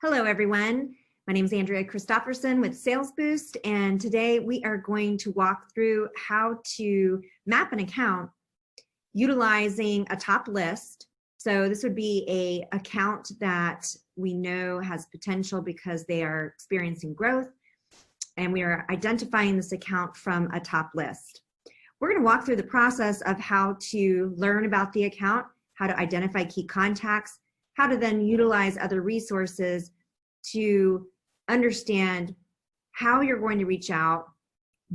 Hello, everyone. My name is Andrea Christofferson with Sales Boost, and today we are going to walk through how to map an account utilizing a top list. So this would be an account that we know has potential because they are experiencing growth, and we are identifying this account from a top list. We're going to walk through the process of how to learn about the account, how to identify key contacts, how to then utilize other resources to understand how you're going to reach out,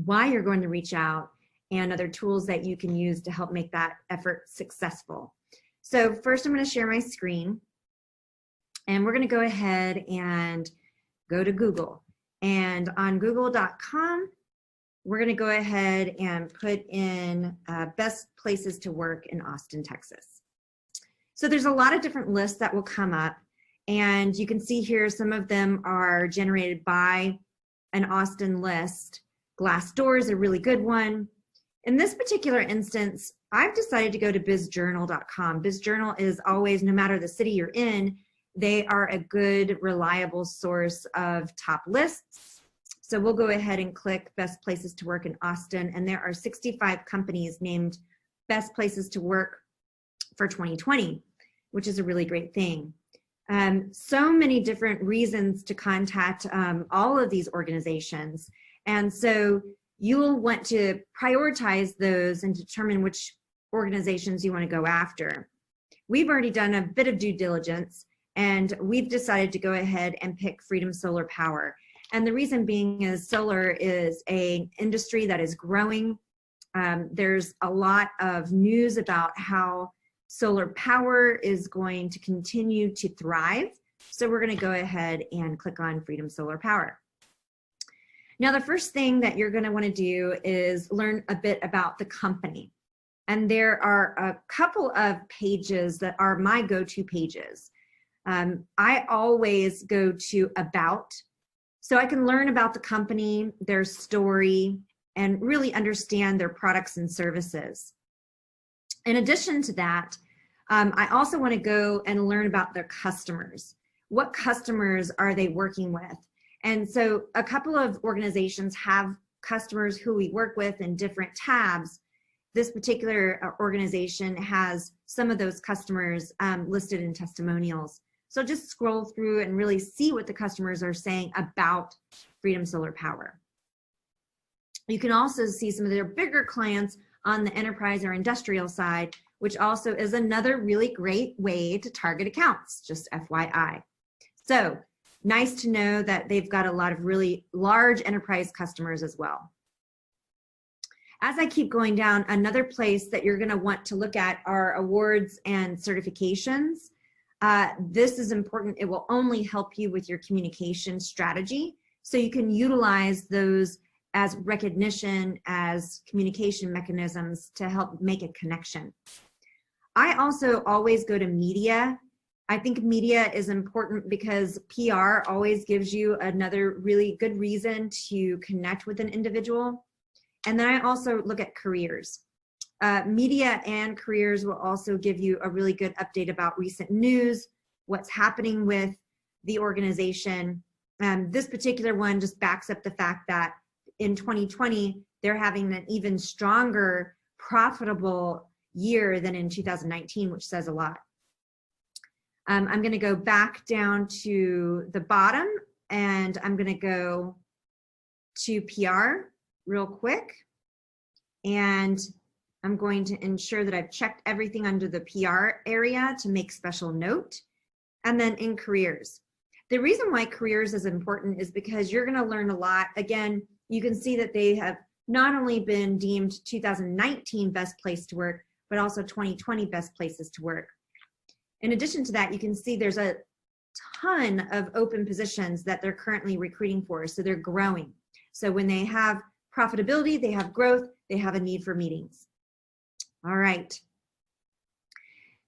why you're going to reach out, and other tools that you can use to help make that effort successful. So first I'm going to share my screen, and we're going to go ahead and go to Google. And on google.com, we're going to go ahead and put in best places to work in Austin, Texas. So there's a lot of different lists that will come up, and you can see here some of them are generated by an Austin list. Glassdoor is a really good one. In this particular instance, I've decided to go to bizjournal.com. Bizjournal is always, no matter the city you're in, they are a good, reliable source of top lists. So we'll go ahead and click best places to work in Austin, and there are 65 companies named best places to work for 2020, which is a really great thing. So many different reasons to contact all of these organizations. And so you'll want to prioritize those and determine which organizations you want to go after. We've already done a bit of due diligence, and we've decided to go ahead and pick Freedom Solar Power. And the reason being is solar is an industry that is growing. There's a lot of news about how solar power is going to continue to thrive. So we're going to go ahead and click on Freedom Solar Power. Now, the first thing that you're going to want to do is learn a bit about the company. And there are a couple of pages that are my go-to pages. I always go to About, so I can learn about the company, their story, and really understand their products and services. In addition to that, I also want to go and learn about their customers. What customers are they working with? And so a couple of organizations have customers who we work with in different tabs. This particular organization has some of those customers listed in testimonials. So just scroll through and really see what the customers are saying about Freedom Solar Power. You can also see some of their bigger clients on the enterprise or industrial side, which also is another really great way to target accounts, just FYI. So nice to know that they've got a lot of really large enterprise customers as well. As I keep going down, another place that you're going to want to look at are awards and certifications. This is important. It will only help you with your communication strategy, so you can utilize those as recognition, as communication mechanisms to help make a connection. I also always go to media. I think media is important because PR always gives you another really good reason to connect with an individual. And then I also look at careers. Media and careers will also give you a really good update about recent news, what's happening with the organization. This particular one just backs up the fact that in 2020, they're having an even stronger, profitable year than in 2019, which says a lot. I'm going to go back down to the bottom, and I'm going to go to PR real quick. And I'm going to ensure that I've checked everything under the PR area to make special note. And then in careers. The reason why careers is important is because you're going to learn a lot. Again, you can see that they have not only been deemed 2019 best place to work, but also 2020 best places to work. In addition to that, you can see there's a ton of open positions that they're currently recruiting for, so they're growing. So when they have profitability, they have growth, they have a need for meetings. All right.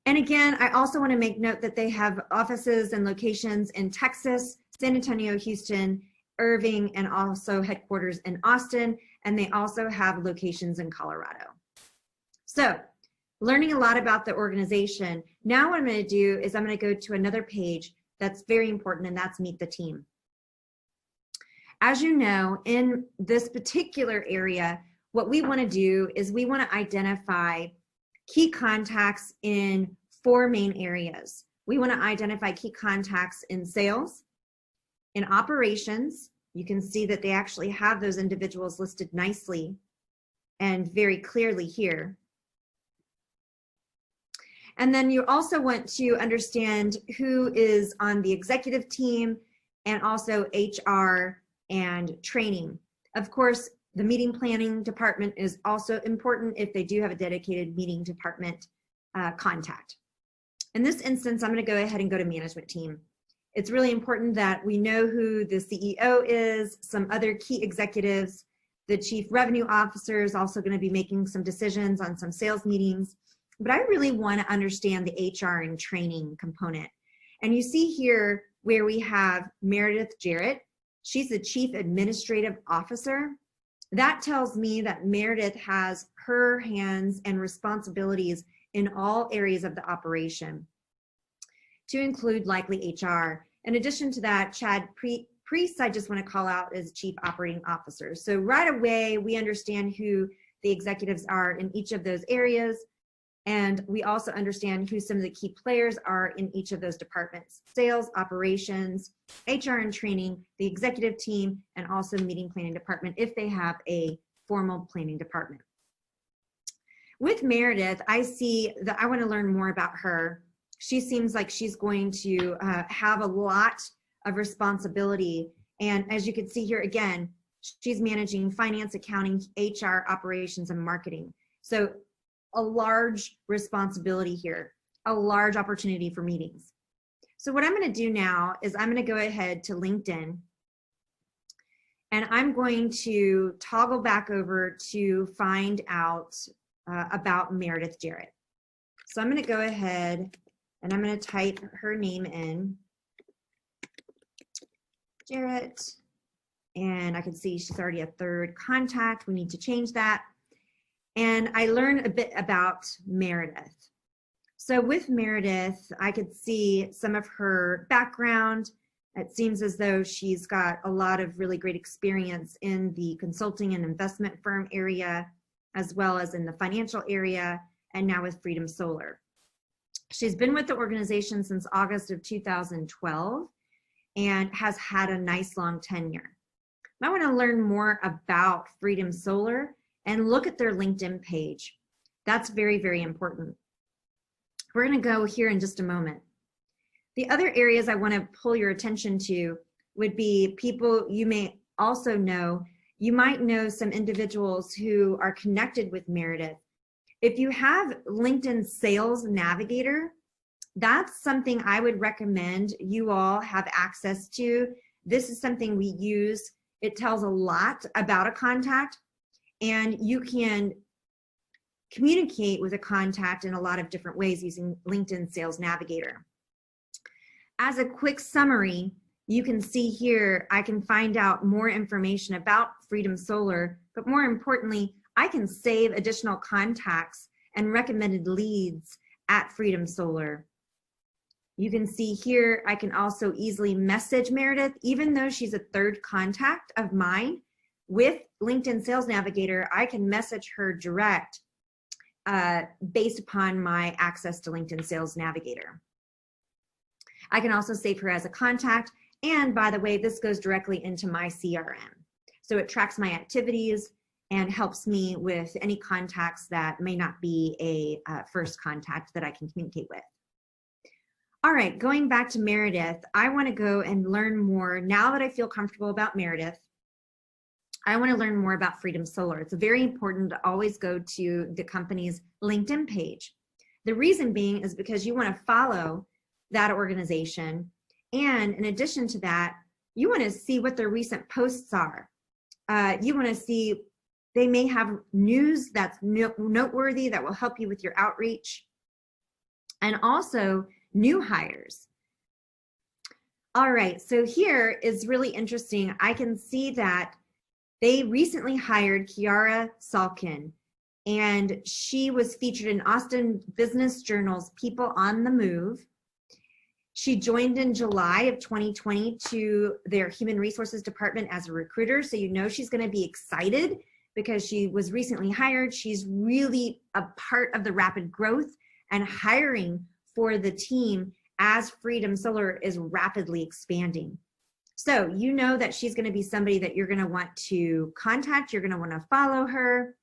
And again, I also want to make note that they have offices and locations in Texas, San Antonio, Houston, Irving, and also headquarters in Austin, and they also have locations in Colorado. So learning a lot about the organization. Now what I'm going to do is I'm going to go to another page, that's very important, and that's meet the team. As you know, in this particular area, what we want to do is we want to identify key contacts in 4 main areas. We want to identify key contacts in sales, in operations. You can see that they actually have those individuals listed nicely and very clearly here. And then you also want to understand who is on the executive team and also HR and training. Of course, the meeting planning department is also important if they do have a dedicated meeting department contact. In this instance, I'm going to go ahead and go to management team. It's really important that we know who the CEO is, some other key executives. The chief revenue officer is also going to be making some decisions on some sales meetings. But I really want to understand the HR and training component. And you see here where we have Meredith Jarrett. She's the chief administrative officer. That tells me that Meredith has her hands and responsibilities in all areas of the operation, to include likely HR. In addition to that, Chad Priest, I just want to call out as chief operating officer. So right away, we understand who the executives are in each of those areas. And we also understand who some of the key players are in each of those departments: sales, operations, HR and training, the executive team, and also meeting planning department if they have a formal planning department. With Meredith, I see that I want to learn more about her. She seems like she's going to have a lot of responsibility. And as you can see here again, she's managing finance, accounting, HR, operations, and marketing. So a large responsibility here, a large opportunity for meetings. So what I'm going to do now is I'm going to go ahead to LinkedIn, and I'm going to toggle back over to find out about Meredith Jarrett. So I'm going to go ahead and I'm going to type her name in, Jarrett, and I can see she's already a 3rd contact. We need to change that. And I learned a bit about Meredith. So with Meredith, I could see some of her background. It seems as though she's got a lot of really great experience in the consulting and investment firm area, as well as in the financial area, and now with Freedom Solar. She's been with the organization since August of 2012 and has had a nice long tenure. I want to learn more about Freedom Solar and look at their LinkedIn page. That's very, very important. We're going to go here in just a moment. The other areas I want to pull your attention to would be people you may also know. You might know some individuals who are connected with Meredith. If you have LinkedIn Sales Navigator, that's something I would recommend you all have access to. This is something we use. It tells a lot about a contact, and you can communicate with a contact in a lot of different ways using LinkedIn Sales Navigator. As a quick summary, you can see here, I can find out more information about Freedom Solar, but more importantly, I can save additional contacts and recommended leads at Freedom Solar. You can see here, I can also easily message Meredith, even though she's a 3rd contact of mine. With LinkedIn Sales Navigator, I can message her direct based upon my access to LinkedIn Sales Navigator. I can also save her as a contact. And by the way, this goes directly into my CRM. So it tracks my activities and helps me with any contacts that may not be a first contact that I can communicate with. All right, going back to Meredith, I want to go and learn more. Now that I feel comfortable about Meredith, I want to learn more about Freedom Solar. It's very important to always go to the company's LinkedIn page. The reason being is because you want to follow that organization. And in addition to that, you want to see what their recent posts are. You want to see, they may have news that's noteworthy that will help you with your outreach. And also new hires. All right, so here is really interesting. I can see that they recently hired Kiara Salkin, and she was featured in Austin Business Journal's People on the Move. She joined in July of 2020 to their human resources department as a recruiter. So you know she's going to be excited because she was recently hired. She's really a part of the rapid growth and hiring for the team as Freedom Solar is rapidly expanding. So you know that she's going to be somebody that you're going to want to contact. You're going to want to follow her.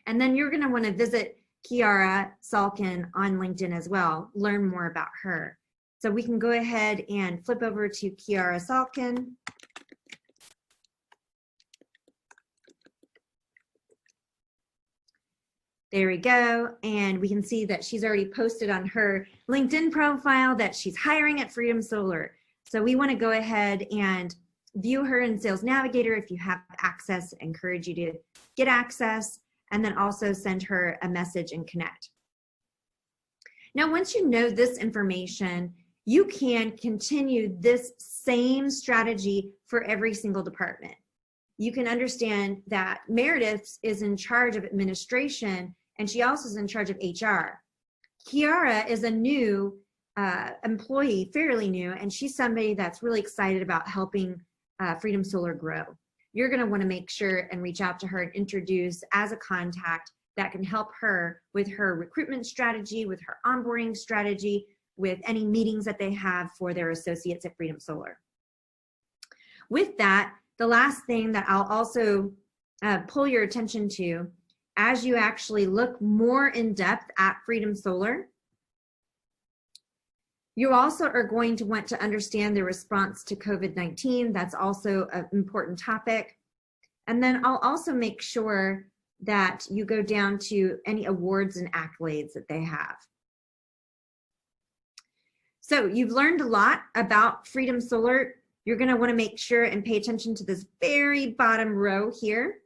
And then you're going to want to visit Kiara Salkin on LinkedIn as well, learn more about her. So we can go ahead and flip over to Kiara Salkin. There we go. And we can see that she's already posted on her LinkedIn profile that she's hiring at Freedom Solar. So we want to go ahead and view her in Sales Navigator. If you have access, I encourage you to get access, and then also send her a message and connect. Now, once you know this information, you can continue this same strategy for every single department. You can understand that Meredith is in charge of administration, and she also is in charge of HR. Kiara is a new employee, fairly new, and she's somebody that's really excited about helping Freedom Solar grow. You're going to want to make sure and reach out to her and introduce as a contact that can help her with her recruitment strategy, with her onboarding strategy, with any meetings that they have for their associates at Freedom Solar. With that, the last thing that I'll also pull your attention to as you actually look more in depth at Freedom Solar, you also are going to want to understand the response to COVID-19. That's also an important topic. And then I'll also make sure that you go down to any awards and accolades that they have. So you've learned a lot about Freedom Solar. You're going to want to make sure and pay attention to this very bottom row here.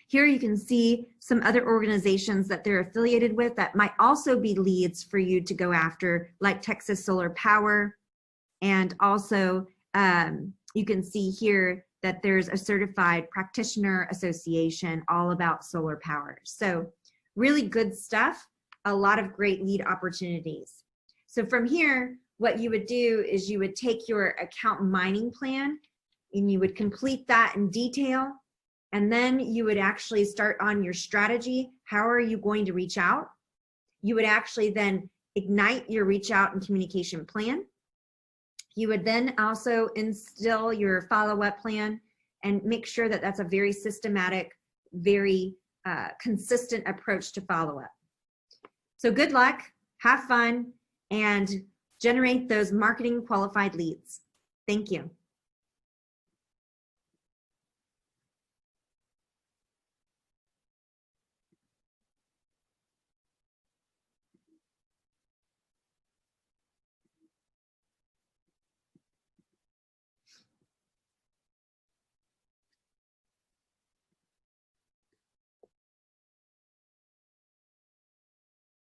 Here you can see some other organizations that they're affiliated with that might also be leads for you to go after, like Texas Solar Power. And also you can see here that there's a certified practitioner association all about solar power. So really good stuff, a lot of great lead opportunities. So from here, what you would do is you would take your account mining plan and you would complete that in detail. And then you would actually start on your strategy. How are you going to reach out? You would actually then ignite your reach out and communication plan. You would then also instill your follow-up plan and make sure that that's a very systematic, very consistent approach to follow-up. So good luck, have fun, and generate those marketing qualified leads. Thank you.